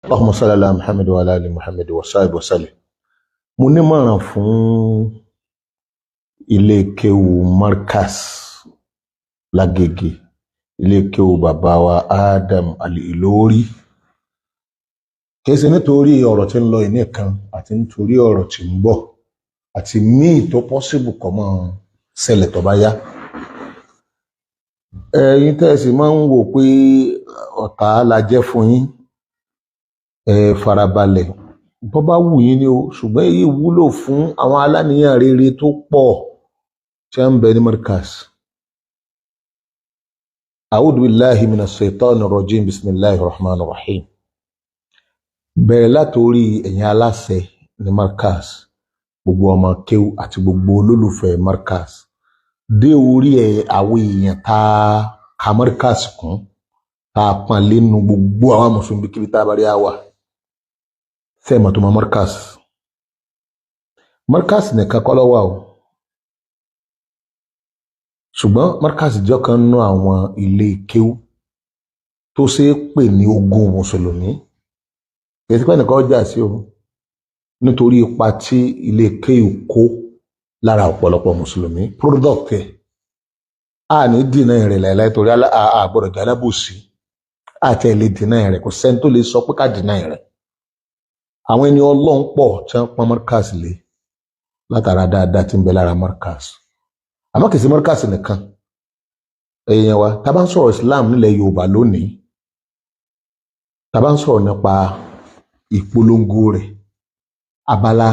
Allahumma salli ala Muhammad wa ala ali Muhammad wa sahbihi wa sallim. Mo nímọ̀ràn fún ilé kéwú Markaz lágége, ilé kéwú bàbá wa Adam Al-Ìlórí. Kìí ṣe nítorí ọ̀rọ̀ tí ń lọ yìí nìkan àti nítorí ọ̀rọ̀ tí ń bọ̀ àti míì tó pọ́síbù kọ́ mọ́ ṣẹlẹ̀ tó bá yá. Ẹ̀yin tẹ́sí máa ń wò pé ọ̀tá la jẹ́ fún yín, farabalẹ̀ bó bá wù yín ni o, ṣùgbọ́n èyí wúlò fún àwọn aláníyàn rere tó pọ̀ tí ń bẹ ní Markaz. A'udhu billahi minash shaitani rajim, bismillahir rahmanir rahim. Bẹ̀rẹ̀ látorí ẹ̀yin aláṣẹ ní Markaz, gbogbo ọmọ kéwú àti gbogbo olólùfẹ́ Markaz, dé orí àwọn èèyàn tá ka Markaz kún, tá a pọ́n lẹ́nu gbogbo àwọn mùsùlùmí kíbi tá a bá rí àwa. Fẹ́ẹ̀mọ̀ tó mọ Markaz. Markaz nìkan kọ́ ló wà o. Ṣùgbọ́n Markaz jẹ́ kan nínú àwọn ilé kéwú tó ṣe é pè ní ogún mùsùlùmí. Èyí tí pẹ́ nìkan jà sí o, nítorí ipa tí ilé kéwú kó lára ọ̀pọ̀lọpọ̀ mùsùlùmí. Product ẹ̀ a ní dínà rẹ̀ láìláì torí àgbọ̀dọ̀ jálábòsí àti ẹ̀ lè dínà rẹ̀, kò sẹ́ni tó lè sọ pé ká dínà rẹ̀. Àwọn ẹni Ọlọ́run pọ̀ tí wọ́n pọ́n Markaz lé látara dáadáa tí ń bẹ lára Markaz. Àmọ́ kìí sí Markaz nìkan. Èèyàn wa tá bá ń sọ̀rọ̀ Islam nílẹ̀ Yorùbá lónìí, tá bá ń sọ̀rọ̀ nípa ìpolongo rẹ̀, abala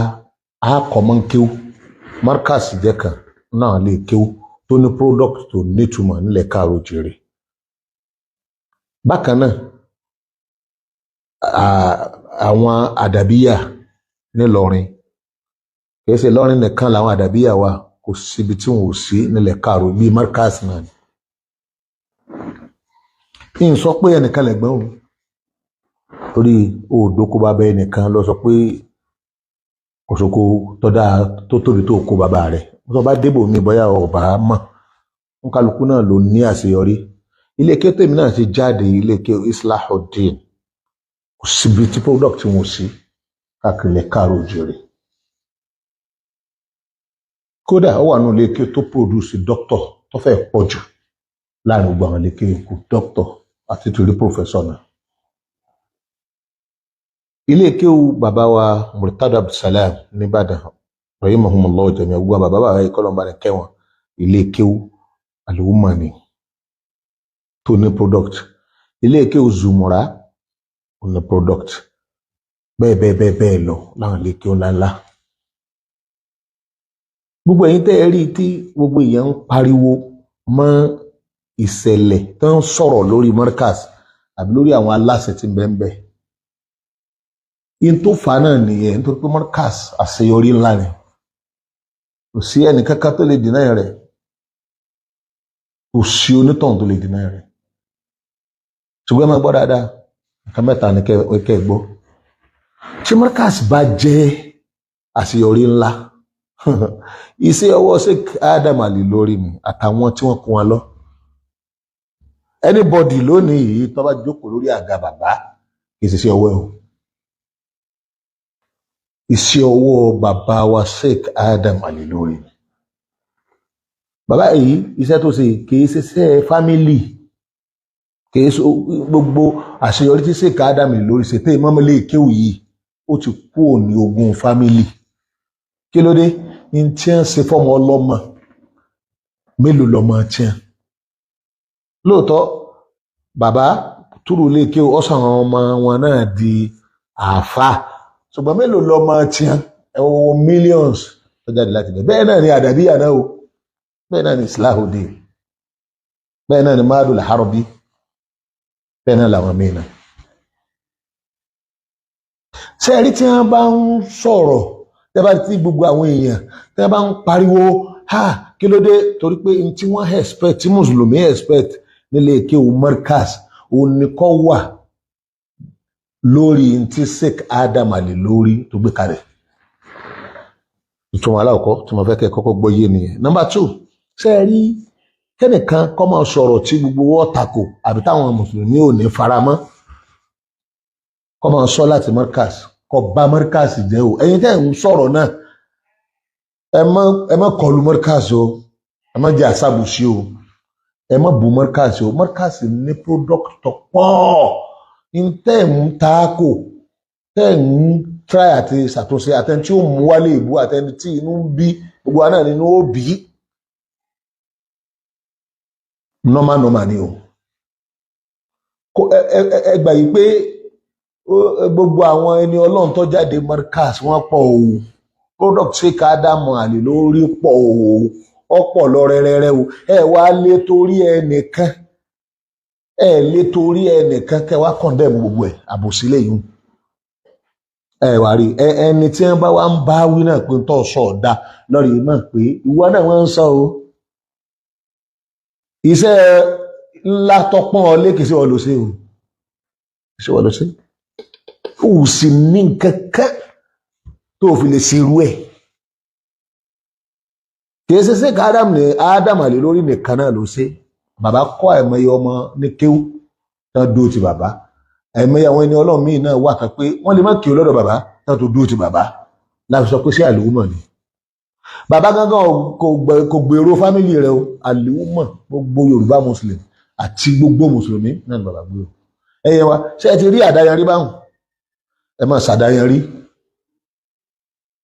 àkọ́mọ́nkéwú, Markaz jẹ́ kan náà lè kéwú tó ní product tó nítumọ̀ nílẹ̀ káàró-o-jíire. Bákan náà àwọn àdàbíyà nílọrin, kìí ṣe lọ́rin nìkan làwọn àdàbíyà wà, kò síbi tí wọn ò sí nílẹ̀ káàró bíi Markaz náà ni. N sọ pé ẹnìkan lẹ̀gbọ́n o, torí òdòkó bàbá ẹnìkan lọ sọ pé òṣòkò tó tóbi tó kó bàbá rẹ̀. Tó bá débò mi bóyá ọba mọ̀, ń kálukú náà ló ní àṣeyọrí. Ilé kéwú tèmi náà ti jáde, ilé kéwú Islahuddin, kò síbi tí product wọn sí káàkiri ilẹ̀ káàró-o-jíire. Kódà ó wà nínú ilé kéwú tó produce doctor tó fẹ́ pọ̀ jù láàrin gbogbo àwọn ilé kéwú kù, doctor àti torí professor náà. Ilé kéwú bàbá wa Murtada Abdulsalam nìbàdàn, rahimahumullah jami'an, gbogbo bàbá yìí kọ́ lọ́nba ní kẹwọn, ilé kéwú al-Ummani tó ní product. Ilé kéwú Zumura ó ní product. Bẹ́ẹ̀ lọ láwọn ilé kéwú ńláńlá. Gbogbo ẹ̀yin tẹ́ ẹ rí tí gbogbo èèyàn ń pariwo mọ́ ìṣẹ̀lẹ̀ tó ń sọ̀rọ̀ lórí Markaz àbí lórí àwọn aláṣẹ tí ń bẹ ń bẹ. In tó fà náà nìyẹn, nítorí pé Markaz àṣeyọrí ńlá ni. Kò sí ẹnì kankan tó lè dínà rẹ̀, kò sí onítọ̀hún tó lè dínà rẹ̀. Ṣùgbọ́n ẹ máa gbọ́ dáadáa, nǹkan mẹ́ta ni kẹ́ ẹ gbọ́. Tí Markaz bá jẹ́ àṣeyọrí ńlá, iṣẹ́ ọwọ́ Sheikh Adam Al-Ìlórí ni àtàwọn tí wọ́n kún wọn lọ. Anybody lónìí yìí tó bá jókòó lórí àga bàbá, kì í ṣiṣẹ́ ọwọ́ ẹ̀ o. Iṣẹ́ ọwọ́ bàbá wa Sheikh Adam Al-Ìlórí. Bàbá yìí iṣẹ́ tó ṣe kì í ṣiṣẹ́ family, kì í ṣe gbogbo àṣeyọrí tí Sheikh Adam Al-Ìlórí ṣe tẹ́ ìmọ̀mọ́lé kéwù yìí, ó ti kú òní ogún family. Kí ló dé? In tí ń ṣe fọ́mọ ọlọ́mọ mélòó lọ́mọ tí ń. Lóòótọ́ bàbá túrú lè kí ọ̀sán àwọn ọmọ wọn náà di àáfà, ṣùgbọ́n mélòó lọ́mọ tí ń, ẹ̀wọ̀n millions tó jáde láti bẹ̀. Bẹ́ẹ̀ náà ni àdàbíyà náà o, bẹ́ẹ̀ náà ni Islahuddin, bẹ́ẹ̀ náà ni Madul Harbi, bẹ́ẹ̀ náà làwọn mìíràn. Ṣé ẹ rí tí wọ́n bá ń sọ̀rọ̀, tẹ́ bá ti gbogbo àwọn èèyàn tẹ́ bá ń pariwo kí ló dé? Torí pé tí wọ́n expect, tí mùsùlùmí expect nílé kéwú Markaz òun ni kọ́ wà lórí tí Sheikh Adam Al-Ìlórí tó gbé kalẹ̀. Ìtumọ̀ aláwọ̀kọ́ tí mo fẹ́ kẹ́ kọ́kọ́ gbọ́ yé nìyẹn. Number 2, ṣé ẹ rí kẹ́nìkan kọ́ máa sọ̀rọ̀ tí gbogbo wọ́n tako àbí táwọn mùsùlùmí ò ní faramọ́, kó máa sọ láti Markaz kó bá Markaz jẹ́ o ẹ̀yin tẹ́ ń sọ̀rọ̀ náà ẹ má kọlu Markaz o ẹ má jẹ́ àṣàbùsí o ẹ má bu Markaz o Markaz ní product tó pọ̀ ń tẹ́ ń taako tẹ́ ń try àti ṣàtúnṣe àtẹni tí ó mú wálé ìbú àtẹni tí inú ń bí gbogbo àná nínú ó bí normal ni o ẹ gbà yìí pé gbogbo àwọn ẹni ọlọ́run tó jáde Markaz wọ́n pọ̀ o product ṣe ká dámọ̀ àlè lórí pọ̀ o ọ̀pọ̀ lọ rẹ́rẹ́rẹ́ o ẹ wá lé torí ẹnìkan kẹ wá condemn gbogbo ẹ̀ àbòsílẹ̀ yìí ẹ wá rí ẹni tí wọ́n bá wá ń bá wí náà pé tó sọ ọ̀dà lọ́rọ̀ yìí mọ̀ pé ìwọ náà wọ́n ń sọ o iṣẹ́ ńlá tọpọ́n ọ lékè sí wọ́n lọ sí o ṣé wọ́n lọ sí ó sì ní kankan tó fi lè ṣerú ẹ̀ kìí ṣe sí Adam ní Adam àlè lórí nìkan náà ló ṣe bàbá kọ́ àìmọye ọmọ ní kéwú tán dúró ti bàbá àìmọye àwọn ẹni ọlọ́run míì náà wà kan pé wọ́n lè má kí o lọ́dọ̀ bàbá tán tó dúró ti bàbá láti sọ pé sí àlùmọ̀ ni bàbá gángan kò gbèrò fámìlì rẹ o àlùmọ̀ gbogbo Yorùbá Muslim àti gbogbo mùsùlùmí náà ni bàbá gbé o ẹ̀yẹ wa ṣé ẹ ti rí àdáyanrí báwọn ẹ máa ṣàdáyanrí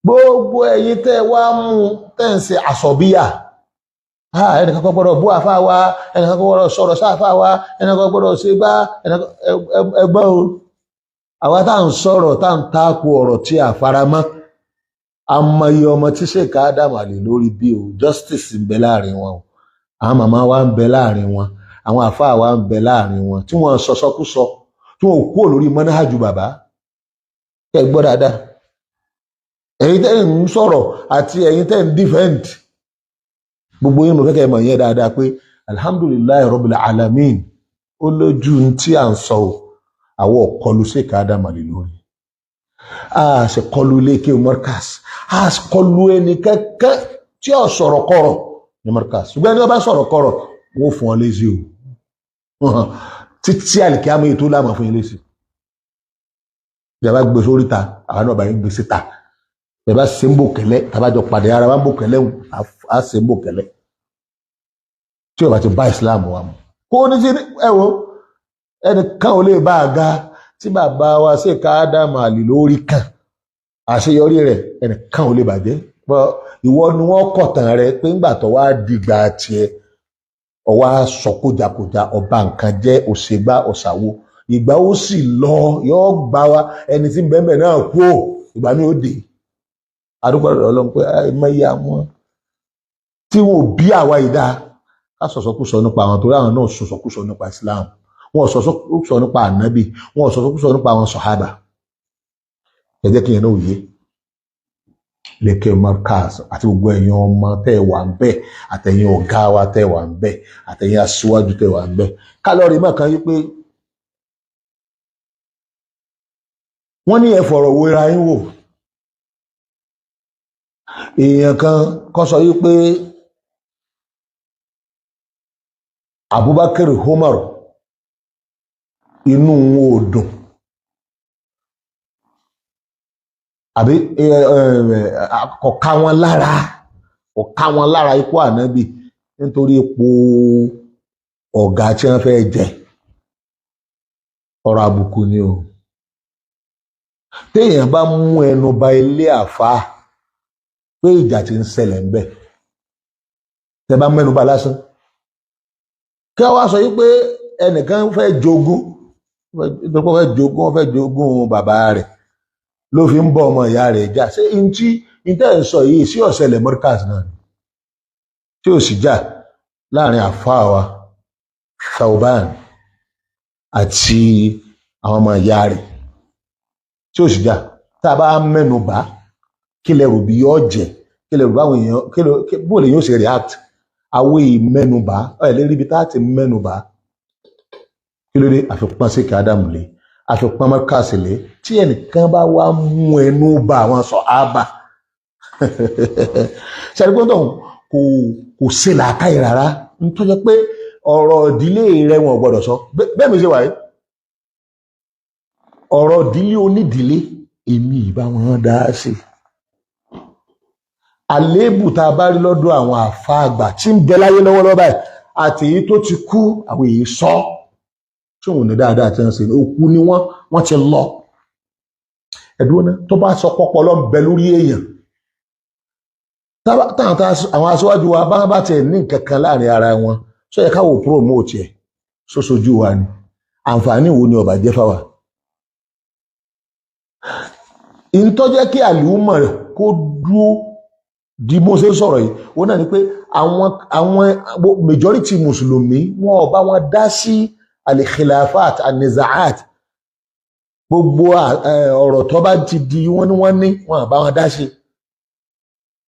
gbogbo ẹ̀yin tẹ́ wá mú tẹ́ ń ṣe àsọ̀bíyà ẹnìkan kan gbọ́dọ̀ bú àfáà wa ẹnìkan kan gbọ́dọ̀ sọ̀rọ̀ sáfáà wa ẹnìkan kan gbọ́dọ̀ ṣe gbá ẹgbẹ́ o àwa tá à ń sọ̀rọ̀ tá à ń tako ọ̀rọ̀ tí a faramọ́ àmọye ọmọ tí ṣèkà Ádámù àlè lórí bí o justice ń bẹ láàrin wọn o àwọn màmá wa ń bẹ láàrin wọn àwọn àfáà wa ń bẹ láàrin wọn tí wọn sọsọkúsọ tí wọn ò kúrò lórí mọ́náhàjù bàbá kẹ gbọ́ dáadáa ẹ̀yin tẹ́ ń sọ̀rọ̀ àti ẹ̀yin tẹ́ ń defend gbogbo yín mo fẹ́ kẹ́ mọ̀ yẹn dáadáa pé alhamdulillahi rabbil alamin ó lójú tí à ń sọ àwọn ọ̀kọlù ṣèkà Ádámù àlè lórí a ṣe kọlu ilé kí o Markaz a ṣe kọlu ẹni kẹ́kẹ́ tí ó sọ̀rọ̀ kọ̀rọ̀ ní Markaz ṣùgbọ́n ẹni wọ́n bá sọ̀rọ̀ kọ̀rọ̀ wọ́n fún ọ lézí o títí àlìkíyàmọ̀ ètò láàmà fún yín lézí ìjọba gbé sórí ta àwọn náà bá yín gbé síta ìjọba ṣe ń bò kẹlẹ tàbájọ pàdé ara wa ń bò kẹlẹ á ṣe ń bò kẹlẹ tí ọba ti bá Islam wa mu kó ní sí ẹ wo ẹnìkan ò lè bá a ga tí bàbá wa ṣèkà Ádámù àlè lórí kan àṣeyọrí rẹ̀ ẹnìkan ò lè bàjẹ́ ìwọ ni wọ́n kọ̀tàn rẹ pé ńgbà tó wá dìgbà tiẹ̀ ọwọ́ sọ kójàkójà ọba nǹkan jẹ́ òṣègbà ọ̀ṣàwò ìgbà ó sì lọ yóò gbà wá ẹni tí bẹ́ẹ̀ náà kú ò ìgbà mi ò dé àdúgbò Ọlọ́run pé ẹ̀mẹ́yà wọn tí wọn ò bí àwa ìdá ká sọ̀sọ́kùsọ nípa àwọn torí àwọn náà sọ̀sọ́kùsọ nípa Islam wọn sọ̀sọ́kùsọ nípa ànábì wọn sọ̀sọ́kùsọ nípa àwọn sọ̀hábà ẹ jẹ́ kí yẹn náà yé lẹ́kẹ̀ Markaz àti gbogbo ẹ̀yin ọmọ tẹ́ wà ń bẹ̀ àtẹ̀yin ọ̀gá wa tẹ́ wà ń bẹ̀ àtẹ̀yin aṣíwájú tẹ́ wà ń bẹ̀ kálọ̀rì mọ̀ kan yí pé wọ́n ní ẹ fọ̀rọ̀ wéra yín wò èèyàn kan kọ́ sọ yí pé Abubakar Umar inú wọn ò dùn àbí ọ̀ka wọn lára ikú ànábì nítorí ipò ọ̀gá tí wọ́n fẹ́ jẹ ọ̀rọ̀ àbùkù ni o téèyàn bá mú ẹnu ba ilé àfáà pé ìjà tí ń ṣẹlẹ̀ ń bẹ̀ tẹ́ bá mẹ́nu bà lásán kí wọ́n wá sọ yìí pé ẹnìkan fẹ́ jogún wọ́n fẹ́ jogún bàbá rẹ̀ ló fi ń bọ́ ọmọ ìyá rẹ̀ jà ṣé ìtẹ́ ń sọ yìí sí ọ̀sẹ̀lẹ̀ Markaz náà tí ò sì jà láàrin àfáà wa Thawban àti àwọn ọmọ ìyá rẹ̀ tí ò sì jà tá a bá mẹ́nu bà kí lẹ rò bí yóò jẹ kí lẹ rò báwọn èèyàn bó lè yóò ṣe react àwọn ìmẹ́nu bà ẹ̀ lérí ibi tá a ti mẹ́nu bà kí ló dé àfipọ́n ṣèkà Ádámù lé àfipọ́n Markaz lé tí ẹnìkan bá wá mú ẹnu bà àwọn sọ̀hábà ṣàdúgbò kò ṣe làákàyè rárá nítorí pé ọ̀rọ̀ ìdílé rẹ̀ wọn ò gbọ́dọ̀ sọ bẹ́ẹ̀ mi ṣe wáyé ọ̀rọ̀ ìdílé onídìílé èmi ìbá wọn dá sí. Àléébù tá a bá rí lọ́dọ̀ àwọn àfa àgbà tí ń bẹ láyé lọ́wọ́lọ́wọ́ báyìí àti èyí tó ti kú àwọn èyí sọ tí òun ní dáadáa tí wọ́n ṣe òkú ni wọ́n ti lọ. Ẹ̀dùn náà tó bá sọ pọ́pọ́ lọ bẹ lórí èèyàn àwọn aṣáájú wa bá tiẹ̀ ní nǹkan kan láàrin ara wọn sọ yẹ káwọ promote ẹ̀ sóṣojú wa ni àǹfààní wo ni ọba jẹ́ fáwa. ìtọ́jẹ́ kí àlùmọ̀ rẹ̀ kó dúró di bó ṣe sọ̀rọ̀ yìí wọ́n náà ni pé àwọn majority mùsùlùmí wọn ò bá wọn dá sí al-khilafat an-nizaat gbogbo ọ̀rọ̀ tó bá ti di wọ́n ní wọn ò bá wọn dá sí.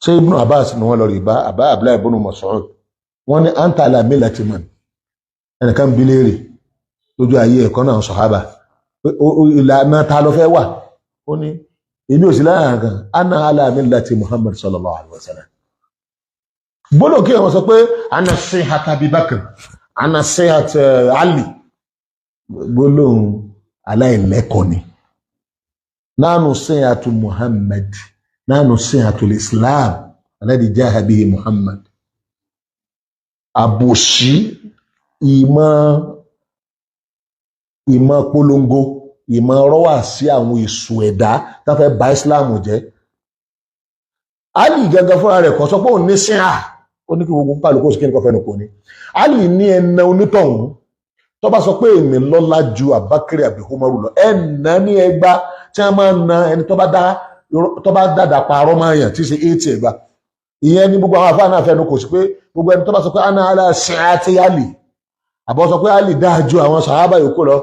ṣé Ibn Abbas ni wọ́n lọ rí bá Abdullahi ibn Mas'ud wọ́n ní anta ala millati man ẹnìkan bí léèrè lójú ayé ẹ̀kọ́ náà sọ̀hábà ìlànà ta ló fẹ́ wà ó ní èmi ò sí láàrin kan ana ala millati Muhammad sallallahu alaihi wasallam. gbọ́dọ̀ kí wọ́n sọ pé ana sihat Abi Bakr ana sihat Ali gbólóhùn aláìlẹ́kọ̀ọ́ ni. nánú sihatu Muhammad nánú sihatu Islam alladhi jaha bihi Muhammad. àbòsí ìmọ̀ polongo ìmọ̀ rọ́wà sí àwọn èṣù ẹ̀dá tó fẹ́ bà Islam jẹ́. Ali gẹ́gẹ́ fúnra rẹ̀ kọ́ sọ pé òun ní síhà ó ní kí gbogbo kálukú sí kí ní kọ́ fẹ́nu kò ní. Ali ní ẹnà onítọ̀hún tó bá sọ pé èmi lọ́lá ju Abakiri àbí Umaru lọ ẹnà ní ẹgbá tí wọ́n máa ń na ẹni tó bá dàdà parọ́ máa yàn tí í ṣe 80 ẹgbá. ìyẹn ní gbogbo àwọn afáà náà fẹ́nu kò sí pé gbogbo ẹni tó bá sọ pé ana ala síhàtì Ali àbọ̀ sọ pé Ali dáa ju àwọn sàhábà yòókù lọ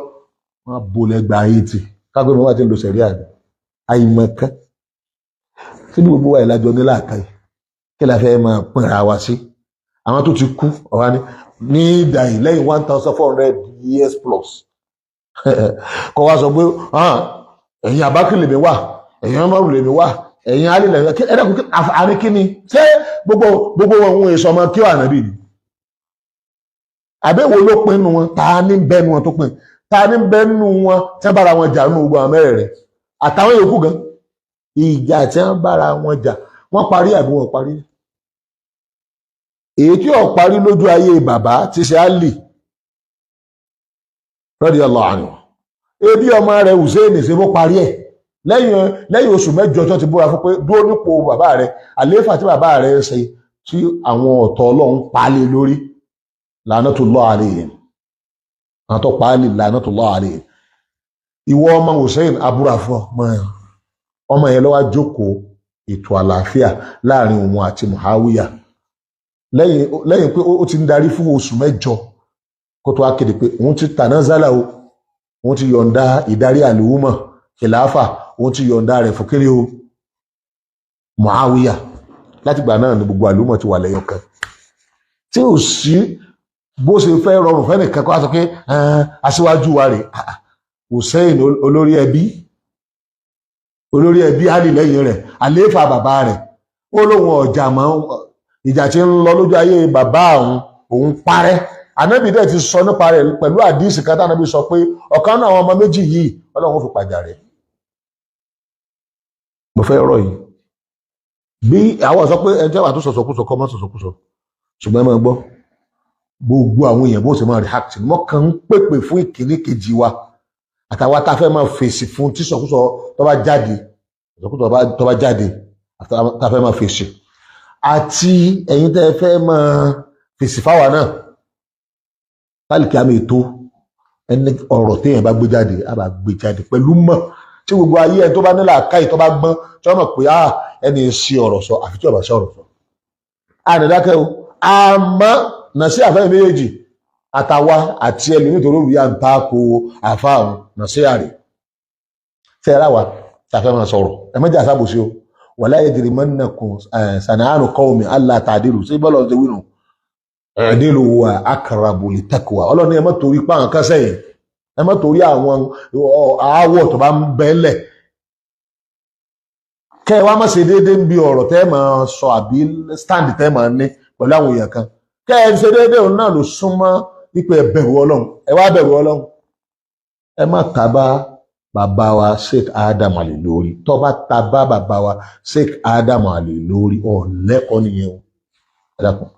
wọ́n bolẹ̀ gba 80 kágbé mi wá ti ń lo sẹ̀rí àná àìmọ̀kan síbi gbogbo wa ìlàjọ ní láàkáyì kí la fẹ́ máa pínra wa sí. àwọn tó ti kú ọ̀wá ní ìdáyìn lẹ́yìn 1400 years plus kọ́ wa sọ pé ẹ̀yin Abakiri lèmi wà ẹ̀yin Umaru lèmi wà ẹ̀yin Ali lèmi wà ẹ̀dẹ́kùn àrí kí ni ṣé gbogbo ohun èso ọmọ kí wà nàbí ni àbẹ́wò ló pin nu wọn ta ní bẹ́ẹ̀ nu wọn tó pin ta ní bẹ́ẹ̀ nu wọn tí wọ́n bára wọn jà nínú gbogbo àwọn mẹ́rẹ̀ rẹ̀ àtàwọn yòókù gan ìjà tí wọ́n bára wọn jà wọ́n parí àbí wọ́n parí. èyí tí ó parí lójú ayé bàbá ti ṣe Ali radiyallahu anhu ebi ọmọ rẹ̀ Hussein ṣe bó parí ẹ̀ lẹ́yìn oṣù mẹ́jọ tó ti búra fún pé dúró nípò bàbá rẹ̀ àlééfà tí bàbá rẹ̀ ṣe tí àwọn ọ̀tọ̀ Ọlọ́run palẹ̀ lórí lánàtúlọ́ àríyìn àtọ́ pàálì lánàtúlọ́ àríyìn. ìwọ ọmọ Hussein abúra fún ọmọ yẹn lọ́wọ́ jókòó ètò àlàáfíà láàrin òun àti Muawiya lẹ́yìn pé ó ti ń darí fún oṣù mẹ́jọ kó tó wá kéde pé òun ti tanazala o òun ti yọ̀ǹda ìdarí àlùmọ̀ kìláfà òun ti yọ̀ǹda rẹ̀ fún kéré o Muawiya láti gbà náà ni gbogbo àlùmọ̀ ti wà lẹ́yọ̀ kan tí ò sí bó ṣe fẹ́ rọrùn fẹ́ nìkan kó wá sọ pé aṣíwájú wa rè Hussein olórí ẹbí Ali lẹ́yìn rẹ̀ àlééfà bàbá rẹ̀ ó lóun ọ̀jà mọ́ ìjà tí ń lọ lójú ayé bàbá òun parẹ́. Ànábì dẹ̀ ti sọ nípa rẹ̀ pẹ̀lú àdíìsì kan tánàbí sọ pé ọ̀kan náà àwọn ọmọ méjì yìí Ọlọ́run fi pàjà rẹ̀. mo fẹ́ rọ̀ yìí bí àwọn sọ pé ẹjọ́ wà tó sọ̀sọ̀kúsọ kọ́ mọ́ sọ̀sọ̀kúsọ ṣùgbọ́n ẹ máa gbọ́ gbogbo àwọn èèyàn bó ṣe máa react mọ́ kàn ń pèpè fún ìkíní kejì wa àtàwọn tá a fẹ́ máa fèsì fún tí sọ̀kúsọ tó bá jáde tó bá jáde tá a fẹ́ máa fèsì àti ẹ̀yin tẹ́ fẹ́ máa fèsì fáwa náà kálíkì àmì ètò ẹni ọ̀rọ̀ téèyàn bá gbé jáde á bá gbé jáde pẹ̀lú mọ̀ tí gbogbo ayé ẹni tó bá nílà káyì tó bá gbọ́n tí wọ́n mọ̀ pé ẹni sí ọ̀rọ̀ sọ àfi tí ọ̀bà sí ọ̀rọ̀ sọ. ànídákẹ́ o àmọ́ nà sí àfẹ́ méjèèjì àtàwa àti ẹlòmí nítorí òwúyà ń ta ko àfa àwọn nà sí àrè tẹ́ ẹ ráwa tí a fẹ́ máa sọ̀rọ̀ ẹ mẹ́jọ àsábòsí o wala yajrimannakum sana'anu qawmin alla ta'dilu sí bọ́ọ̀lù ọ̀sẹ̀ wínú ẹ̀ẹ́dẹ́lò wa aqrabu littaqwa ọlọ́ni ẹ má torí páwọn kan sẹ́yìn ẹ má torí àwọn aáwọ̀ tó bá ń bẹ́ẹ̀lẹ̀ kẹ́ ẹ wá má ṣe déédéé ń bi ọ̀rọ̀ tẹ́ máa sọ àbí stand tẹ́ máa ní pẹ̀lú àwọn èèyàn kan kẹ́ ẹ ṣe déédéé òun náà ló súnmọ́ wípé ẹ bẹ̀rù Ọlọ́run ẹ wá bẹ̀rù Ọlọ́run ẹ má tàbá bàbá wa Sheikh Adam àlè lórí tó bá ta bá bàbá wa Sheikh Adam àlè lórí ọ̀lẹ́kọ̀ọ́ nìyẹn o ẹ dákun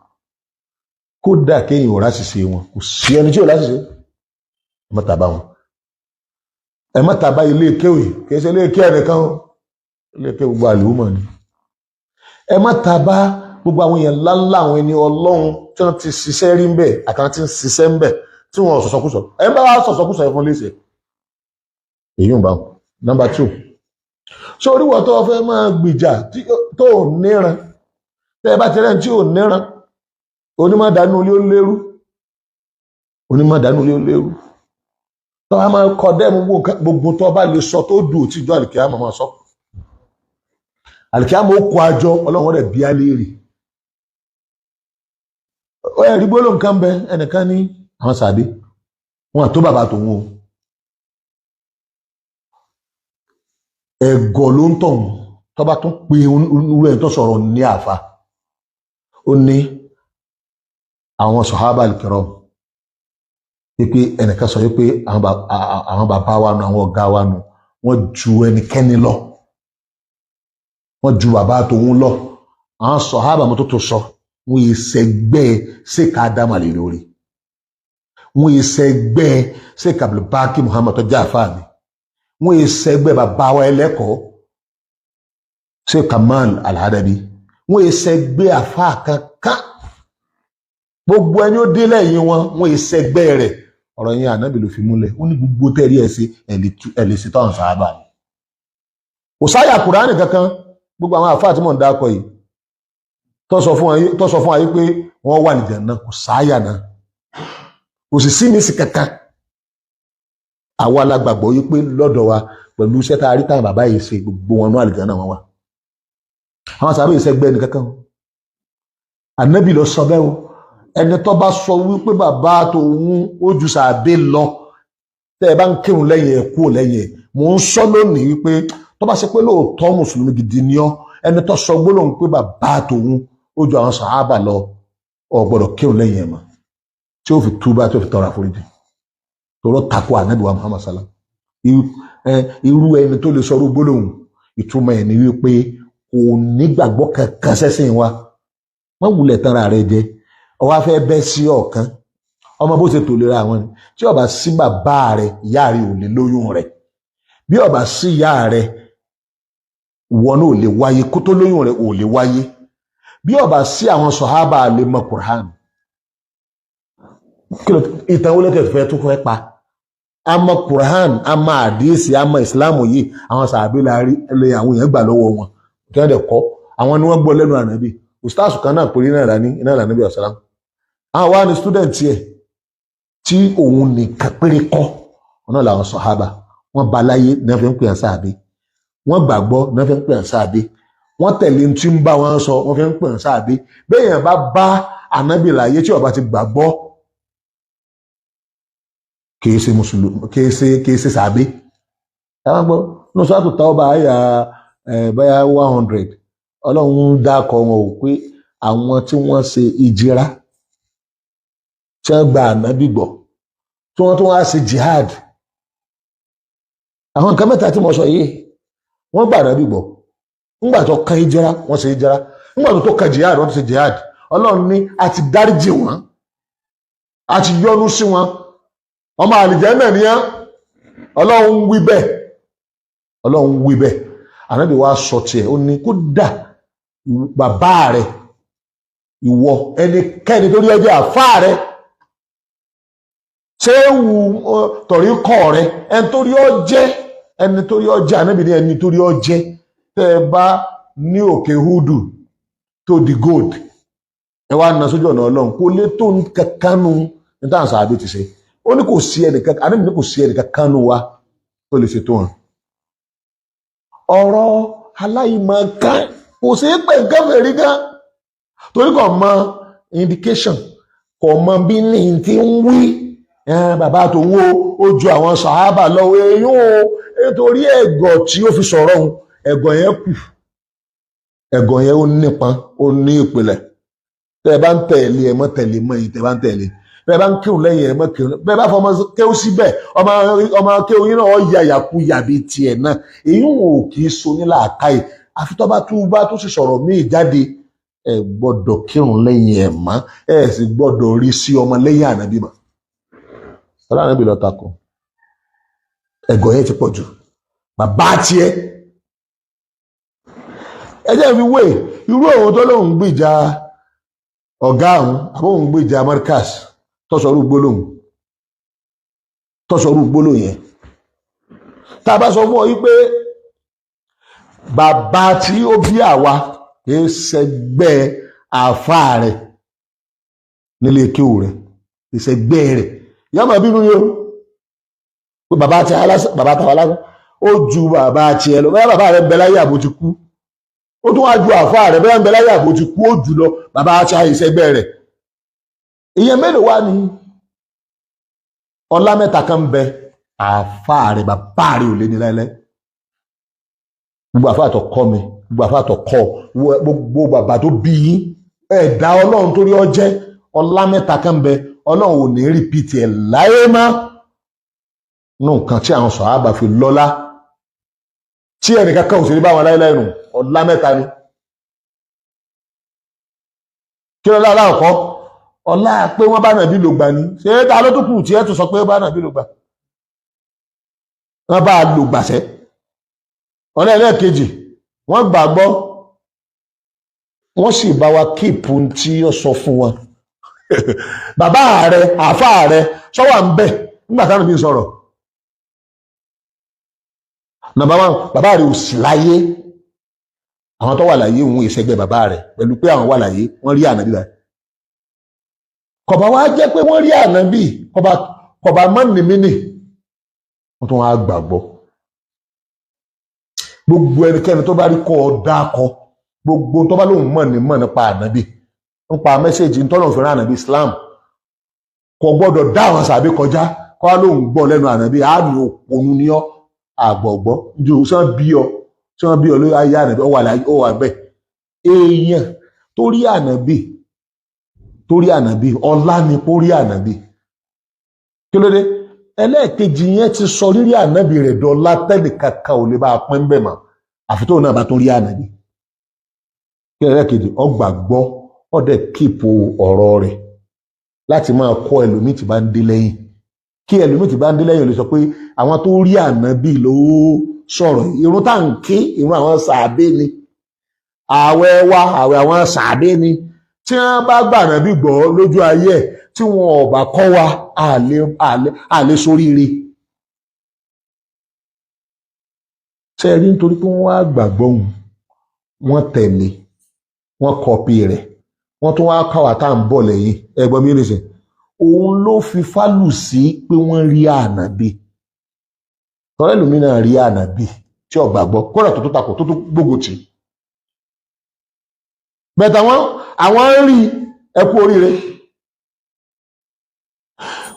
kódà kéèyàn ò ráṣìṣe wọn kò sí ẹni tí ò ráṣìṣe ẹ má ta bá wọn ẹ má ta bá ilé kéwì kì í ṣe ilé kéwì nìkan o ilé kéwì gbogbo àlùmọ̀ ni ẹ má ta bá gbogbo àwọn èèyàn ńláńlá àwọn ẹni Ọlọ́run tí wọ́n ti ṣiṣẹ́ rí ń bẹ̀ àtàwọn tí ń ṣiṣẹ́ ń bẹ̀ tí wọ́n sọ̀sọ̀kúsọ ẹ bá wá sọ̀sọ̀kúsọ ẹ fún léṣe èyí ń bá wọn. Number 2 so oríwọ̀ tó fẹ́ máa gbìjà tó níran tẹ́ ẹ bá ti rẹ́ni tí ò níran onímọ̀dánú ilé ó lérú tó wá máa kọ dẹ́mu gbogbo tó bá lè sọ tó dùn tíjọ́ àlìkíyàmọ̀ máa sọ àlìkíyàmọ̀ ó kó àjọ Ọlọ́run rẹ̀ bí á léèrè ó yẹ rí gbólóhùn kan bẹ ẹnìkan ní àwọn sàbí wọn àtó bàbá tòun o ẹ̀gọ́ ló ń tọ̀hún tó bá tún pe irú ẹ̀ tó sọ̀rọ̀ ní àfa ó ní àwọn sàhábà al-kiram pé ẹnìkan sọ pé àwọn bàbá wa nù àwọn ọ̀gá wa nù wọ́n ju ẹnikẹ́ni lọ wọ́n ju bàbá tòun lọ àwọn sàhábà mọ́tò tó sọ wọ́n yìí sẹ́gbẹ́ Sheikh Adam àlè lórí wọ́n yìí sẹ́gbẹ́ Sheikh Abdulbaki Muhammad tó jẹ́ àfáà mi wọ́n yìí sẹ́gbẹ́ bàbá wa ẹlẹ́kọ̀ọ́ Sheikh Kamal Al-Adabi wọ́n yìí sẹ́gbẹ́ àfáà kankan gbogbo ẹni ó dé lẹ́yìn wọ́n yìí sẹ́gbẹ́ rẹ̀ ọ̀rọ̀ yẹn ànábì ló fi múlẹ̀ ó ní gbogbo tẹ́rí ẹ̀ sí ẹ̀lẹ́sì táwọn sàhábà ni kò sáyà Kùránì kankan gbogbo àwọn àfáà tí mò ń dákọ̀ yìí tó sọ fún wa yí pé wọ́n wà ní Jánnà kò sáyà náà kò sì sí mísì kankan àwa la gbàgbọ́ yí pé lọ́dọ̀ wa pẹ̀lú iṣẹ́ tá a rí táwọn bàbá yìí ṣe gbogbo wọn ní àlùjánnà wọn wà àwọn sàhábà yìí sẹ́gbẹ́ ẹni kankan ànábì ló sọ bẹ́ẹ̀ o ẹni tó bá sọ wípé bàbá tòun ó ju sàbẹ lọ tẹ́ ẹ bá ń kírun lẹ́yìn ẹ̀ kú lẹ́yìn ẹ̀ mò ń sọ lónìí wípé tó bá ṣe pé lóòótọ́ mùsùlùmí gidi ni ọ́ ẹni tó sọ gbólóhùn pé bàbá tòun ó ju àwọn sàhábà lọ ò gbọ́dọ̀ kírun lẹ́yìn ẹ̀ mọ́ tí ó fi túbà tí ó fi tọrọ àforíjì tọrọ takò ànábì wa Muhammad sallam irú ẹni tó lè sọ irú gbólóhùn ìtumọ̀ ẹ̀ ni wípé kò nígbàgbọ́ kankan sẹ́sìn wa wọ́n wulẹ̀ tanra rẹ̀ jẹ ọwọ́ afẹ́ bẹ́ sí ọ̀kan ọmọ bó ṣe tò lera àwọn ni tí ó bá sí bàbá rẹ̀ ìyá rẹ̀ ò lè lóyún rẹ̀ bí ó bá sí ìyá rẹ̀ ìwọ náà ò lè wáyé kó tó lóyún rẹ̀ ò lè wáyé bí ó bá sí àwọn sàhábà lè mọ Qur'an ìtàn wọlé tẹ̀ tó fẹ́ pa a mọ Qur'an a mọ àdíìsì a mọ ìsìláàmù yìí àwọn sàhábà lè àwọn èèyàn gbà lọ́wọ́ wọn kí wọ́n dẹ̀ kọ́ àwọn ni wọ́n gbọ́ lẹ́nu ànábì ustaz kan náà pèrè náà rání iná ìlànà bí ọ̀sán àwọn wá ní student yẹ tí òun nìkan péré kọ́ ọ̀nà làwọn sàhábà wọ́n bá láyé náà fi ń pè hàn sáàbí wọ́n gbàgbọ́ náà fi ń pè hàn sáàbí wọ́n tẹ̀lé tí ń bá wọn sọ wọ́n fi ń pè hàn sáàbí bẹ́ẹ̀ yẹn bá ànábì láyé tí ó bá ti gbàgbọ́ kìí ṣe mùsùlùmí kìí ṣe sàbí táwọn gbọ́ ní sọ́tò Tawba àyà báyà 100 Ọlọ́run dákọ̀ wọn ò pé àwọn tí wọ́n ṣe ìjìrá tí wọ́n gba ànábì gbọ́ tí wọ́n tún wá ṣe jihad àwọn nǹkan mẹ́ta tí mo sọ yìí wọ́n gba ànábì gbọ́ nígbà tó kan ìjìrá wọ́n ṣe ìjìrá nígbà tó kan jihad wọ́n ṣe jihad Ọlọ́run ní a ti dáríjì wọn a ti yọ́nú sí wọn ọmọ àlìjẹ́nnà ni á Ọlọ́run wí bẹ́ẹ̀ ànábì wa sọ tiẹ̀ ó ní kó dà bàbá rẹ̀ ìwọ ẹnikẹ́ni torí ọjọ́ àfáà rẹ̀ ṣé wù tọ̀rí kọ́ rẹ̀ ẹni torí ọjẹ́ ànábì ní ẹni torí ọjẹ́ tẹ́ ẹ bá ní òkè húdù tó di gold ẹ wá na sójú ọ̀nà Ọlọ́run kó lé tó kankanú ní táwọn sàábé ti ṣe ó ní kò sí ẹnìkan ànábì ní kò sí ẹnìkan kánú wa tó lè ṣe tó hàn ọ̀rọ̀ aláìmọ̀kan kò sí pé nǹkan fèrè gan torí kò mọ indication kò mọ bí ní ti ń wí bàbá tó wó ó ju àwọn sàhábà lọ́wọ́ eyín o nítorí ẹ̀gọ́ tí ó fi sọ̀rọ̀ ohun ẹ̀gọ́ yẹn kù ẹ̀gọ́ yẹn ó nípọn ó ní ìpìlẹ̀ tẹ́ ẹ bá ń tẹ̀lé ẹ mọ́ tẹ̀lé mọ́ yìí tẹ́ ẹ bá ń tẹ̀lé bẹ́ẹ̀ bá ń kírun lẹ́yìn ẹ̀ mọ́ kírun bẹ́ẹ̀ bá fọmọ kéwú síbẹ̀ ọmọ kéwú yín náà ó ya yàkú yàbí tiẹ̀ náà èyí ò kì í so ní làákàyè àfi tó bá tó sì sọ̀rọ̀ míì jáde ẹ gbọ́dọ̀ kírun lẹ́yìn ẹ̀ mọ́ ẹ sì gbọ́dọ̀ rí sí ọmọ lẹ́yìn ànábì mọ́ sọlá ànábì lọ takò ẹ̀gọ́ yẹn ti pọ̀ jù bàbá tiẹ̀ ẹ jẹ́ fi wé irú òun tó lóun gbìjà ọ̀gá àwọn àbóhùn gbìjà Markaz tọ́sọ̀rú gbólóhùn yẹn tá a bá sọ fún ọ wípé bàbá tí ó bí àwa kì í ṣẹgbẹ́ àáfàá rẹ̀ nílé kéwù rẹ̀ kì í ṣẹgbẹ́ rẹ̀ yọ máa bínú yóò pé bàbá tàwa lásán ó ju bàbá tiẹ̀ lọ bẹ́ẹ̀ bàbá rẹ̀ ń bẹ láyé àbó ti kú ó tún wá ju àáfàá rẹ̀ bẹ́ẹ̀ ń bẹ láyé àbó ti kú ó jù lọ bàbá tí a ìṣẹ́gbẹ́ rẹ̀ ìyẹn mélòó wá ní ọlá mẹ́ta kan ń bẹ àáfàá rẹ̀ bàbá rẹ̀ ò lé ní láíláí gbogbo àáfàá tó kọ́ mi gbogbo àáfàá tó kọ́ gbogbo bàbá tó bí yín ẹ̀dá ọlọ́run torí ọ jẹ́ ọlá mẹ́ta kan ń bẹ ọlọ́run ò ní rìpíìtì ẹ̀ láyé má nù nǹkan tí àwọn sàhábà fi lọ́lá tí ẹnìkan kan ò sí ní báwọn láíláí nù ọlá mẹ́ta ni kí ló lára ọkọ ọlá pé wọ́n bá nàbí ló gbà ní ṣé ta ló tún kù tí ẹ tún sọ pé ó bá nàbí ló gbà wọ́n bá lò gbàṣẹ ọ̀nà ẹlẹ́ẹ̀kejì wọ́n gbàgbọ́ wọ́n sì bá wa kíìpù tí ó sọ fún wa bàbá rẹ àáfàá rẹ sọ́wọ́ ń bẹ̀ nígbà táwọn bí sọ̀rọ̀ nàbà wọn bàbá rẹ ò sí láyé àwọn tó wà láyé òun ìṣẹ́gbẹ́ bàbá rẹ̀ pẹ̀lú pé àwọn wà láyé wọ́n rí ànábì báyìí kọ̀bá wá jẹ́ pé wọ́n rí ànábì kọ̀bá mọ́nìmínì wọ́n tún wá gbàgbọ́ gbogbo ẹnikẹ́ni tó bá rí kọ́ ọ dákọ gbogbo tó bá lóun mọ̀ nípa ànábì nípa mẹ́sẹ̀jì tọ́lọ̀ fẹ́ràn ànábì Islam kò gbọ́dọ̀ dá àwọn sàbí kọjá kọ́ wá lóun gbọ́ lẹ́nu ànábì àánú òpònú ní ọ́ àgbọ̀gbọ́ ju sàn bí ọ tí wọ́n bí ọ lórí ayé ànábì ó wà bẹ́ẹ̀ èèyàn torí ànábì ọlá ni pórí ànábì kí ló dé ẹlẹ́ẹ̀kejì yẹn ti sọ rírí ànábì rẹ̀ dọ́lá tẹ́nìkankan ò lè bá a pín bẹ́ẹ̀ mọ́ àfi tóun náà bá tó rí ànábì kí ẹlẹ́ẹ̀kejì ọgbàgbọ́ ọdẹ kíìpù ọ̀rọ̀ rẹ̀ láti máa kọ́ ẹlòmíì tí bá ń dé lẹ́yìn kí ẹlòmíì tí bá ń dé lẹ́yìn ò lè sọ pé àwọn tó rí ànábì ló sọ̀rọ̀ irun tá à ń kí irun àwọn sàábé ni ààwẹ̀ àwọn sàábé ni tí wọ́n bá gbà ànábì gbọ́ lójú ayé ẹ̀ tí wọn ò bá kọ́ wa àlè soríire ṣe rí nítorí pé wọ́n wá gbàgbọ́ wọn tẹ̀lé wọn kọ́pì rẹ̀ wọ́n tún wá káwà tá à ń bọ̀ lẹ́yìn ẹgbọ́n mi nìsín òun ló fi fálù sí pé wọ́n rí ànábì tọ́lẹ́ lómi náà rí ànábì tí ó gbàgbọ́ kódà tó takò tó gbógun tì bẹ́ẹ̀ àwọn ń rí ẹkú oríire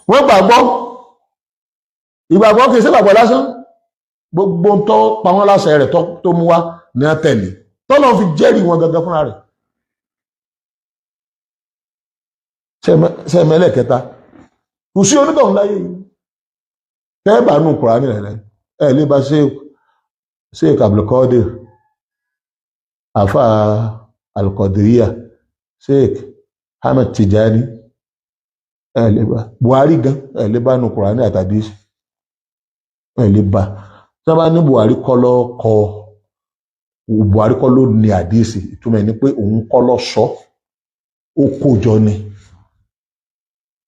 wọ́n gbàgbọ́ ìgbàgbọ́ kìí ṣe gbàgbọ́ lásán gbogbo tó pa wọ́n láṣẹ rẹ̀ tó mú wá ní àtẹ̀lé tọ́lọ́ fi jẹ́rìí wọn gangan fúnra rẹ̀ sẹ́mẹ́lẹ̀ kẹta kò sí onítọ̀hún láyé yìí tẹ́ẹ̀bà nù Kùránì rẹ̀ ẹ̀ lè bá Sheikh Abdulkadir àfà Al-Qadiriyya Sheikh Ahmed Tijani ẹ̀ lè bá Buhari gan ẹ̀ lè bá nù Kùránì àtàbí ẹ̀ lè bá tí wọ́n bá ní Buhari kọ́ ló ní àdíìsì ìtumọ̀ ní pé òun kọ́ ló sọ ó kójọ ni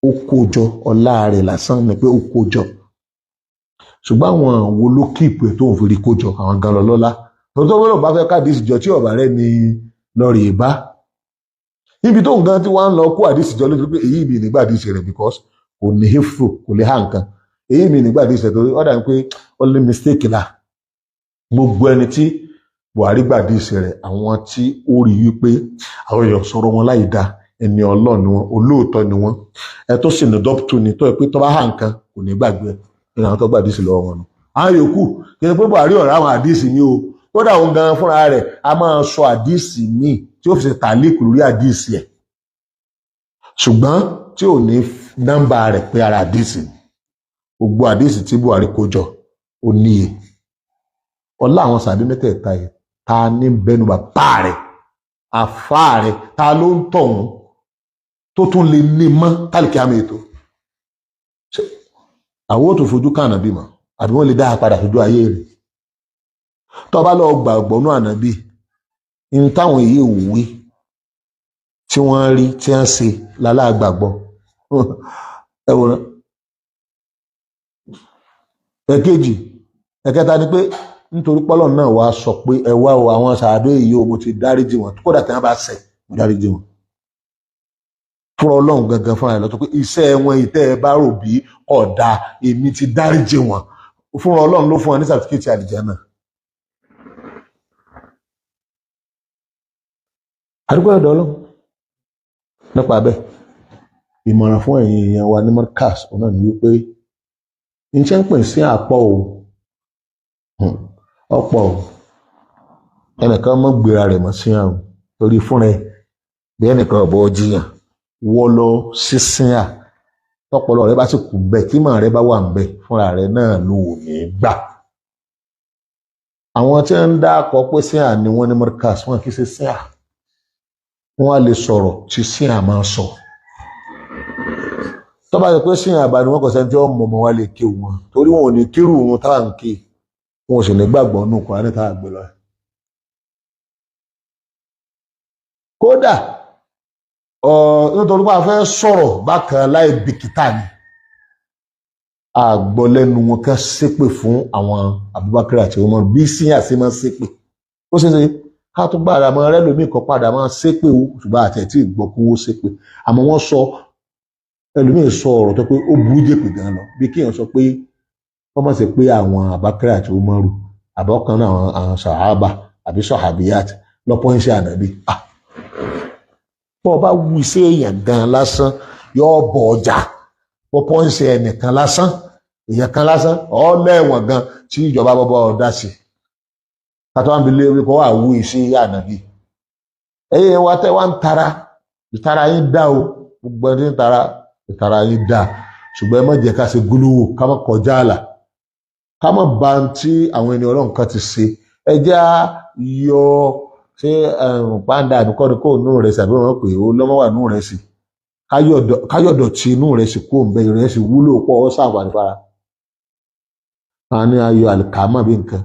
ó kójọ ọlá rẹ̀ lásán ni pé ó kójọ ṣùgbọ́n àwọn wo ló kíìpù ẹ̀ tó ń fi rí kójọ àwọn gan lọ́lá tó wọ́n bá fẹ́ káàdìsì jọ tí ọ̀bà rẹ̀ ni lọ́ọ̀rì ìbá níbi tó ń gan tí wọ́n ń lọ kó àdìsì jọ lójú pé èyí mi nígbà àdìsì rẹ̀ because kò ní héfò kò lè há nǹkan èyí mi nígbà àdìsì rẹ̀ torí ọ̀dà ń pé ó lé mistake là gbogbo ẹni tí Buhari gbà àdìsì rẹ̀ àwọn tí ó rí wípé àwọn èèyàn sọ̀rọ̀ wọn láì dáa ẹni Ọlọ́run ni wọn olóòótọ́ ni wọn ẹ tó sì ní dọ́pútù ni tó ẹ pé tó bá hàn kan kò ní gbàgbé ẹ àwọn tó gba àdìsí lọ́wọ́ wọn nù. àwọn yòókù kí ni pé Buhari ọ̀rọ̀ àwọn àdìsí ni o kódà òun gan fúnra rẹ̀ a máa sọ àdìsí míì tí ó fi ṣe tàlíkù lórí àdìsí ẹ̀ ṣùgbọ́n tí ò ní nọ́mbà rẹ̀ pé ara àdìsí gbogbo àdìsí tí Buhari kó jọ ó níye ọlá àwọn sàbí mẹ́tẹ̀ẹ̀ta yìí ta ní bẹnu bàbá rẹ̀ àfá rẹ̀ ta ló ń tọ̀hún tó tún lè ní mọ́ tálíkì àmì ètò àwọn ò tó fojú kan ànábì mọ́ àbí wọ́n lè dá a padà fojú ayé rẹ̀ tó bá lọ gbàgbọ́ nú ànábì ní táwọn èyí òwe tí wọ́n rí tí wọ́n ṣe lálágbàgbọ́ ẹ̀wọ̀n ẹ̀kejì ẹ̀kẹta ni pé nítorí pọ́lọ̀ náà wàá sọ pé ẹ wá o àwọn sàádó èyí o mo ti dáríjì wọn kódà tí wọ́n bá ṣẹ̀ mo dáríjì wọn fúnra Ọlọ́run gangan fúnra ẹ̀ lọ́tọ́ pé iṣẹ́ wọn ìtẹ́ ẹ bá rò bí ọ̀dà èmi ti dáríjì wọn fúnra Ọlọ́run ló fún wọn ní sàtífíkẹ́tì àlìjánnà. àdúgbò ẹ̀dọ́ Ọlọ́run nípa bẹ́ẹ̀ ìmọ̀ràn fún ẹ̀yin èèyàn wa ní Markaz náà ni wípé iṣẹ́ ń pè sí àpọ̀ o ọ̀pọ̀ o ẹnìkan mọ́ gbéra rẹ̀ mọ́ sí àrùn torí fúnra ẹ̀ bí ẹnìkan ọ̀bọ̀ jiyàn wọ́ lọ sísìn à tọpọlọ rẹ bá sì kù bẹ́ẹ̀ tí màá rẹ bá wà ń bẹ fúnra rẹ náà ló ò ní gbà. àwọn tí wọ́n ń dá akọ pé sí à ni wọ́n ní Markaz wọn kì í ṣe sí à wọ́n á lè sọ̀rọ̀ tí sí à máa sọ. tó bá yẹ pé sí àbá ni wọ́n kọ sẹ́ni tí wọ́n mọ̀ ọmọ wa lè ké wọn torí wọn ò ní kírù wọn táwa ń ké wọn ò sì ní gbàgbọ́ nù Kùránì táwa gbé lọ. kódà nítorí pé a fẹ́ sọ̀rọ̀ bákan láì bìkítà ni àgbọ̀ lẹ́nu wọn ká ṣépè fún àwọn Abubakar àti Umar bí síyà sí máa ṣépè ó ṣe é ṣe ká tó gbára mọ́ rẹ́ lómi kan padà máa ṣépè o ṣùgbọ́n àti ẹ̀ tí ì gbọ́ kó wó ṣépè àmọ́ wọ́n sọ ẹlòmíì sọ ọ̀rọ̀ tó pé ó burú jèpè gan lọ bí kéèyàn sọ pé wọ́n mọ̀ sí pé àwọn Abubakar àti Umaru àbọ̀kan náà àwọn sàhábà àbí sàhábíyàt lọ́pọ̀ ń ṣe ànábì bọ́ ọ bá wù sí èèyàn gan lásán yóò bọ̀ ọjà pọ́pọ́ ń ṣe ẹnìkan lásán èèyàn kan lásán ọlẹ́wọ̀n gan tí ìjọba bọ́bọ́ ọ̀dá sí kátó wà ń bi lé wípé wà wù sí ànábì ẹ̀yẹ wa tẹ́ wá ń tara ìtara yín dá o gbogbo ẹni ń tara ìtara yín dá ṣùgbọ́n ẹ má jẹ́ ká ṣe gúlúwò ká má kọjá àlà ká má ba tí àwọn ẹni Ọlọ́run kan ti ṣe ẹ jẹ́ á yọ ṣé pàǹdà àbíkọ́ ni kò nù rẹ̀ sí àbí wọn pè ó lọ́mọ wà nù rẹ̀ sí káyọ̀dọ̀ tí inú rẹ̀ sì kó ń bẹ ìrìn sì wúlò pọ̀ ọ́ sàǹfààní fara a ní ayọ̀ àlìkámà bí nǹkan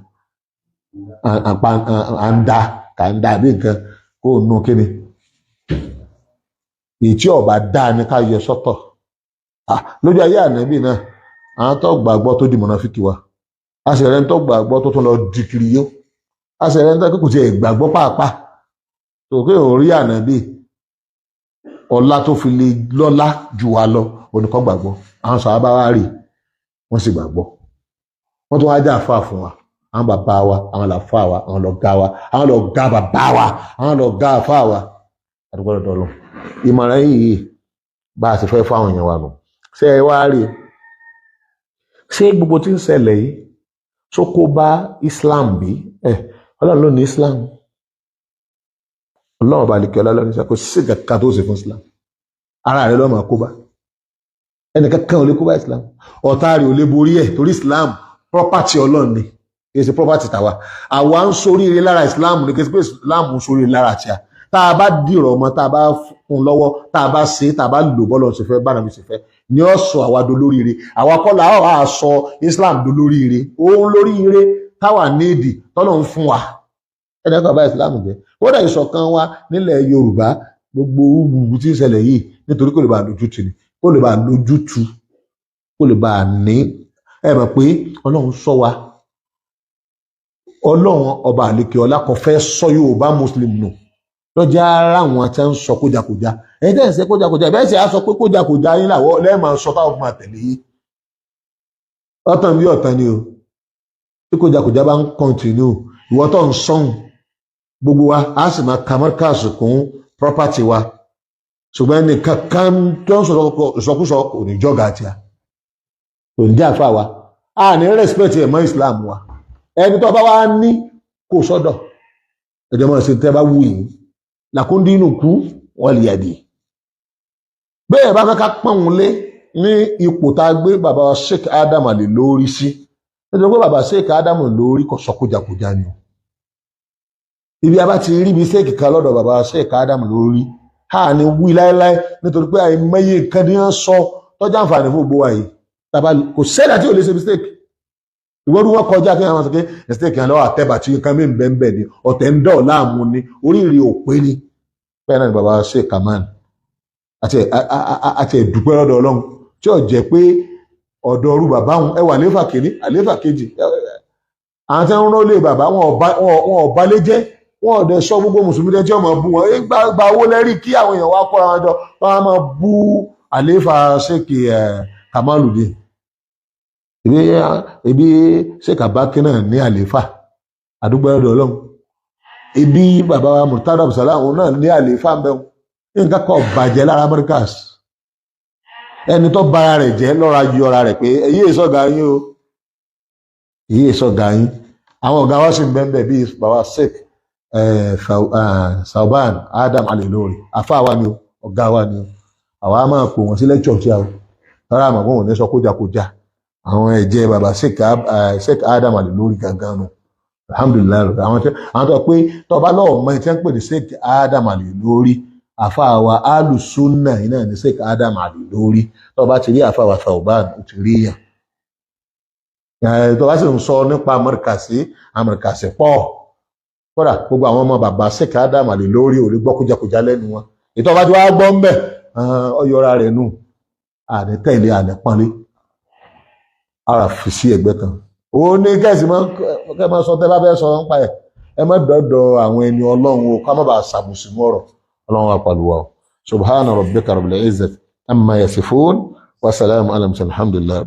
kàńdà bí nǹkan kó nù kíni èyí tí ọba dáa ní ká yọ sọ́tọ̀ lójú ayé ànábì náà àwọn tó gbàgbọ́ tó di mùnáfíkì wa a sì rẹ̀ ń tó gbàgbọ́ tó tún lọ di kiri yó a sì rẹ̀ ń tó kò tiẹ̀ gbàgbọ́ pàápàá tòkè òun rí ànábì ọlá tó fi lè lọ́lá jù wá lọ oníkọ́ gbàgbọ́ àwọn sàhábà wá rí wọ́n sì gbàgbọ́ wọ́n tún wá jà fà fún wa àwọn bàbá wa àwọn làfà wa àwọn lọ̀gá wa àwọn lọ̀gá bàbá wa àwọn lọ̀gá àfà wa àdúgbò lọ́dọ̀ lọ ìmọ̀ràn yìí bá a sì fẹ́ fáwọn èèyàn wa nù ṣé ẹ wá rí ṣé gbogbo tí ń ṣẹlẹ̀ yìí tó kó bá Islam bí Ọlọ́run ló ní Islam Ọlọ́run bá lè kí ọlá lọ́nà kò sí kankan tó ṣe fún Islam ara rẹ̀ lọ́mọ kó bá ẹnìkan kan ò lè kó bá Islam ọ̀tá rẹ̀ ò lè borí ẹ̀ torí Islam property Ọlọ́run ni kì í ṣe property tàwa àwa ń soríire lára Islam ni kì í ṣe pé Islam ń soríire lára tíá tá a bá dìrọ̀ ọmọ tá a bá fún lọ́wọ́ tá a bá ṣe tá a bá lò bọ́lọ̀ ṣe fẹ́ bá nàbí ṣe fẹ́ ni ó sọ àwa dolóríire àwa kọ́ la á sọ Islam dolóríire òun lóríire táwa níìdì tọ́lọ̀ ń fún wa ẹ̀dá kan bá Islam jẹ́ kódà ìṣọ̀kan wa nílẹ̀ Yorùbá gbogbo gbogbo tí ń ṣẹlẹ̀ yìí nítorí kò lè bá lójútu ni kò lè bá lójútu kò lè bá ní ẹ mọ̀ pé Ọlọ́run sọ wa Ọlọ́run ọba àlekè ọlá kan fẹ́ sọ Yorùbá Muslim nù lọ́jà ara àwọn tí ń sọ kójakójá ẹ̀yin tẹ́ ń ṣe kójakójá bẹ́ẹ̀ sì á sọ pé kójakójá yín làwọ̀ lẹ́ẹ̀mọ̀ sọ táwọn fún àtẹ̀lé yìí ọ̀tàn bí ọ̀tàn ni o tí kójakójá bá ń kọ́ntínú ìwọ tó ń sọ́hùn gbogbo wa a sì máa ka Markaz kún property wa ṣùgbọ́n ẹni kankan tó ń sọkúsọ kò ní jọ́gà àti à kò ní jẹ́ àfa wa a ní respect ẹ̀ mọ́ Islam wa ẹni tó bá wá ní kò sọ́dọ̀ ẹ̀jẹ̀ mọ́ sí tẹ́ bá wù yìí làkúndínú kú wọ́n lè yàdì bẹ́ẹ̀ bá fẹ́ ká pọ́n òun lé ní ipò tá a gbé bàbá Sheikh Adam Ali lórí sí nítorí pé bàbá Sheikh Adam lórí kò sọ kójàkójà ni o ibi a bá ti rí bí Sheikh kan lọ́dọ̀ bàbá Sheikh Adam lórí ha ni wí láéláé nítorí pé àìmọye nǹkan ni wọ́n sọ tọ́jú àǹfààní fún gbogbo wa yìí tàbá kò sẹ́dá tí ò lè ṣe mistake ìwọ́n wọn kọjá kí wọ́n sọ pé mistake yẹn lọ́wọ́ àtẹ́bà tí nǹkan mi ń bẹ́ẹ̀ ni ọ̀tẹ̀ ń dọ̀ láàmú ni oríire òpé ni bẹ́ẹ̀ náà ni bàbá Sheikh Kamal àti ẹ̀dùpẹ́ lọ́dọ̀ Ọlọ́run tí ò jẹ́ pé ọ̀dọ̀ ọrú bàbá wọn ẹwà àléfà kìíní àléfà kejì àwọn tí wọ́n ń rólé bàbá wọn ọ̀bá lé jẹ́ wọn ọ̀dẹ̀ sọ gbogbo mùsùlùmí dẹ́ tí wọ́n máa bú wọn gba owó lẹ́rí kí àwọn èèyàn wá kóra wọn jọ wọ́n máa bú àléfà Sheikh Kamaludin ibi Sheikh Abaki náà ní àléfà àdúgbò lọ́dọ̀ Ọlọ́run ibi bàbá wa Murtada Abdulsalam náà ní àléfà ń bẹ̀rù nǹkan kan bàjẹ́ lára Markaz ẹni tó bara rẹ̀ jẹ́ lọ́ra yọra rẹ̀ pé èyí ìsọ̀gà yín o èyí ìsọ̀gà yín àwọn ọ̀gá wa sì ń bẹ́ẹ̀ bíi bàbá Sheikh Sauban Adam Ali lórí afá wa ni o ọ̀gá wa ni o àwa máa pò wọ́n sí lẹ́kṣọ̀ tí a o tọ́ra àmọ́ wọn ò ní sọ kójakójá àwọn ẹ̀jẹ̀ bàbá Sheikh Adam Ali lórí gangan nu alhamdulilayi àwọn tó pé tọba lọ́wọ́ mọ́ ẹ̀tí ń pè ní Sheikh Adam Ali lórí àfáàwà alùsùnà iná ní Sheikh Adam Ali lórí tọba ti rí àfáàwà Sauban ó ti rí yàn tọba sì ń sọ nípa Markaz pọ̀ kódà gbogbo àwọn ọmọ bàbá Sheikh Adam Ali lórí ò lè gbọ́ kújakújá lẹ́nu wọn ìtọ́ba tí wàá gbọ́ ń bẹ̀ ọyọra rẹ̀ nù àní tẹ̀lé àní pọ́nlé ara fi sí ẹgbẹ́ kan ó ní kẹ́sì máa sọ tẹ́ bá fẹ́ sọ ń pa ẹ̀ ẹ má dọ́dọ̀ àwọn ẹni Ọlọ́run o ká má bàa ṣàbùsì mọ́ ọ̀rọ̀ Ọlọ́run apàlùwà o subhana rabbika rabbil izzati amma yasifun wa salamun ala al-mursalin alhamdulillah.